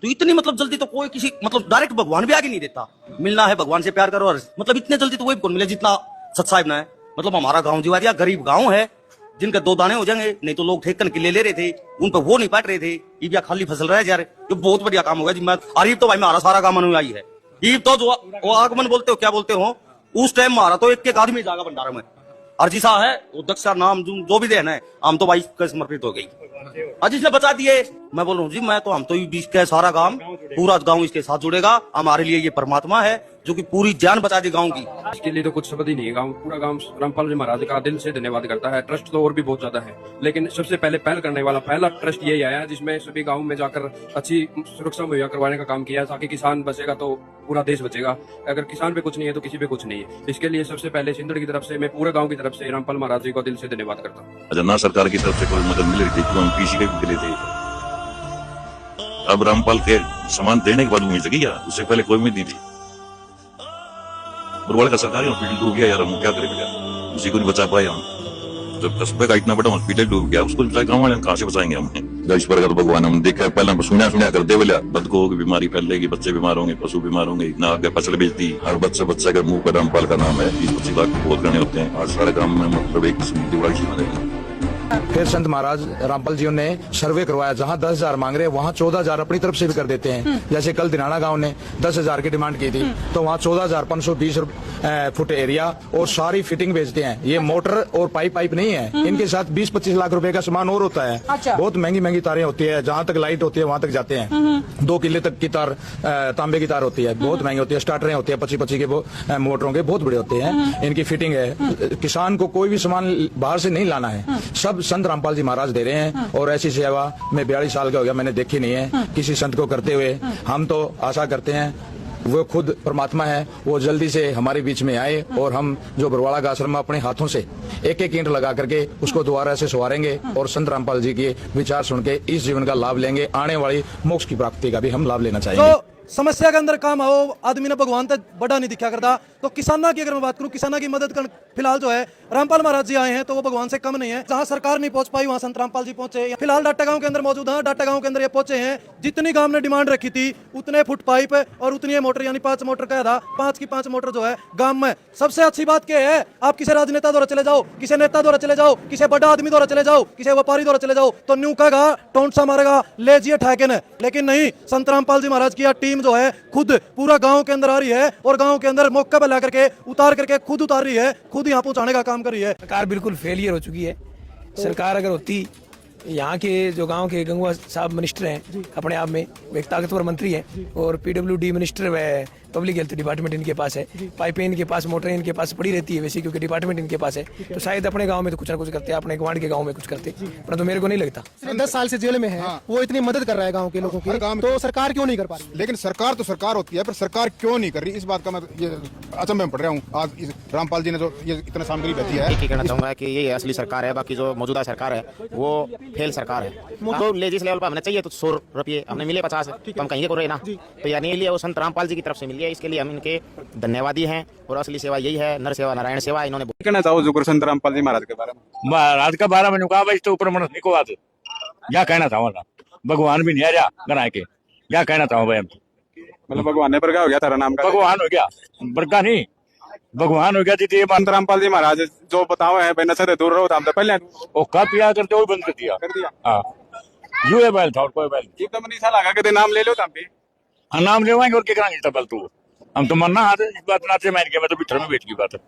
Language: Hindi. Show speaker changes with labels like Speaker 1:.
Speaker 1: तो इतनी मतलब जल्दी तो कोई किसी मतलब डायरेक्ट भगवान भी आगे नहीं देता। मिलना है भगवान से प्यार करो, और मतलब इतने जल्दी तो कोई कौन मिले जितना सत साहिब ना है। मतलब हमारा गाँव जीवारिया गरीब गाँव है, जिनके 2 दाने हो जाएंगे, नहीं तो लोग ठेकन के ले रहे थे, उन पर वो नहीं पाट रहे थे। ईब या खाली फसल रह जा रहे, ये बहुत बढ़िया काम होगा जी। मैं अरीब तो भाई हमारा सारा काम अनुयायी है। ईब तो जो वो आगमन बोलते हो क्या बोलते हो, उस टाइम मारा तो एक आदमी जागा भंडारा में। अर्जिसा है वो दक्षा नाम जो भी देना है, हम तो भाई समर्पित हो गई। आज इसने बचा दिए। मैं बोल रहा हूँ जी, मैं तो हम तो इसके सारा गांव पूरा गांव इसके साथ जुड़ेगा। हमारे लिए ये परमात्मा है जो कि पूरी जान बचा दी गांव की।
Speaker 2: इसके लिए तो कुछ शब्द ही नहीं है। गांव पूरा गांव रामपाल जी महाराज का दिल से धन्यवाद करता है। ट्रस्ट तो और भी बहुत ज्यादा है, लेकिन सबसे पहले पहल करने वाला पहला ट्रस्ट यही आया जिसमें सभी गाँव में जाकर अच्छी सुरक्षा मुहैया करवाने का काम किया, ताकि किसान बचेगा तो पूरा देश बचेगा। अगर किसान पे कुछ नहीं है तो किसी पे कुछ नहीं है। इसके लिए सबसे पहले सिंधड़ की तरफ से, मैं पूरे गाँव की तरफ से रामपाल महाराज जी को दिल से धन्यवाद करता हूँ।
Speaker 3: अच्छा, ना सरकार की तरफ से कोई मदद मिल रही थी, तो हम पीसी के भी मिले थे। अब रामपाल के सामान देने के बाद उम्मीद जगी, उससे पहले कोई उम्मीद नहीं थी। बुरवाड़े का सरकारी हॉस्पिटल डूब गया यार, हम क्या करें बेटा, उसी को नहीं बचा पाए हम। जब कस्बे का इतना बड़ा हॉस्पिटल डूब गया, उसको गाँव वाले कहाँ से बचाएंगे हमने। इस पर भगवान हम देखा पहले सुना करते बोला बदको की बीमारी फैलेगी, बच्चे बीमार होंगे, पशु बीमार होंगे, ना आगे फसल बेचती। हर बच्चा के मुंह पर रामपाल का नाम है। 20-25 लाख बहुत गणे होते हैं। आज सारे गाँव में मतलब एक किस्म की दिवाली सी बनेगी।
Speaker 4: फिर संत महाराज रामपाल जी ने सर्वे करवाया, जहाँ 10,000 मांग रहे वहाँ 14,000 अपनी तरफ से भी कर देते हैं। जैसे कल दिनाना गांव ने 10,000 की डिमांड की थी, तो वहाँ 14,520 फुट एरिया और सारी फिटिंग बेचते हैं। ये मोटर और पाइप नहीं है, इनके साथ 20-25 लाख रुपए का सामान और होता है।
Speaker 5: अच्छा।
Speaker 4: बहुत महंगी तारें होती है, जहाँ तक लाइट होती है वहाँ तक जाते हैं। 2 किले तक की तार, तांबे की तार होती है, बहुत महंगी होती है। स्टार्टरें होती है 25-25 के, वो मोटरों के बहुत बड़े होते हैं। इनकी फिटिंग है। किसान को कोई भी सामान बाहर से नहीं लाना है, सब संत रामपाल जी महाराज दे रहे हैं। और ऐसी सेवा मैं 42 साल का हो गया, मैंने देखी नहीं है किसी संत को करते हुए। हम तो आशा करते हैं वो खुद परमात्मा है, वो जल्दी से हमारे बीच में आए और हम जो बरवाड़ा का आश्रम अपने हाथों से एक ईंट लगा करके उसको दोबारा से संवारेंगे और संत रामपाल जी के विचार सुन के इस जीवन का लाभ लेंगे। आने वाली मोक्ष की प्राप्ति का भी हम लाभ लेना चाहेंगे।
Speaker 5: तो समस्या के अंदर काम आओ, आदमी ने भगवान तक बड़ा नहीं दिखा करता। तो किसाना की अगर मैं बात करूं, किसाना की मदद कर फिलहाल जो है रामपाल महाराज जी आए हैं, तो वो भगवान से कम नहीं है। जहां सरकार नहीं पहुंच पाई वहां संत रामपाल जी पहुंचे। फिलहाल डाटा गांव के अंदर मौजूद है। डाटा गांव के अंदर ये पहुंचे हैं। जितनी गांव ने डिमांड रखी थी उतने फुट पाइप और उतनी मोटर, यानी 5 मोटर का था, 5 की 5 मोटर जो है गांव में। सबसे अच्छी बात क्या है, आप किसी राजनेता द्वारा चले जाओ, किसी नेता द्वारा चले जाओ, किसी बड़ा आदमी द्वारा चले जाओ, किसी व्यापारी द्वारा चले जाओ, तो न्यू का टोंट सा मारेगा, ले जिए ठाके ने। लेकिन नहीं, संत रामपाल जी महाराज की टीम जो है खुद पूरा गांव के अंदर आ रही है और गांव के अंदर मौके पर ला करके उतार करके खुद उतार रही है, खुद यहाँ पहुंचाने का काम कर रही है।
Speaker 6: सरकार बिल्कुल फेलियर हो चुकी है। सरकार अगर होती, यहाँ के जो गांव के गंगुआ साहब मिनिस्टर हैं, अपने आप में एक ताकतवर मंत्री हैं, और पीडब्ल्यूडी मिनिस्टर व पब्लिक हेल्थ डिपार्टमेंट इनके पास है, पाइपें इनके पास, मोटरें इनके पास पड़ी रहती है वैसे, क्योंकि डिपार्टमेंट इनके पास है। तो शायद अपने गांव में तो कुछ ना कुछ करते हैं, अपने गवांड के गांव में कुछ करते, परंतु मेरे को नहीं लगता।
Speaker 7: 10 साल से जेल में है, वो इतनी मदद कर रहा है गांव के लोगों की, तो सरकार क्यों नहीं कर पा रही?
Speaker 8: लेकिन सरकार तो सरकार होती है, पर सरकार क्यों नहीं कर रही, इस बात का मैं ये अचंभे में पड़ रहा हूँ। आज रामपाल जी ने जो ये इतना सामग्री भेजी है,
Speaker 9: ये कहना चाहूंगा कि ये असली सरकार है। बाकी जो मौजूदा सरकार है वो फेल सरकार है। तो जिस लेवल पर हमने चाहिए तो 100 रुपये हमने मिले 50, तो हम कहीं को रहे ना, तो यानी लिए वो संत रामपाल जी की तरफ से मिल गया। इसके लिए हम इनके धन्यवादी हैं। और असली सेवा यही है, नर सेवा नारायण सेवा। इन्होंने
Speaker 8: कहना चाहो जो संत रामपाल जी महाराज के बारे में,
Speaker 10: महाराज के बारे में कहा भाई, तो ऊपर मन को बात क्या कहना चाहो ना, भगवान भी नहीं आ रहा गना के, क्या कहना चाहो भाई।
Speaker 8: मतलब भगवान ने प्रगा हो गया तारा नाम का,
Speaker 10: भगवान हो गया, बरका नहीं भगवान हो गया जी।
Speaker 8: संत रामपाल जी महाराज जो बताओ है भाई, नशे से दूर रहो, हम तो पहले
Speaker 10: वो का पिया करते वो बंद कर दिया। हाँ, यू है बैल था और कोई बैल
Speaker 8: एकदम नहीं सा लगा के नाम ले लो, तब भी
Speaker 10: नाम लेवाएंगे और क्या कराएंगे। तब तू हम तो मरना हाथ इस बात नाते मैं मैं तो भीतर में बैठ की बात है।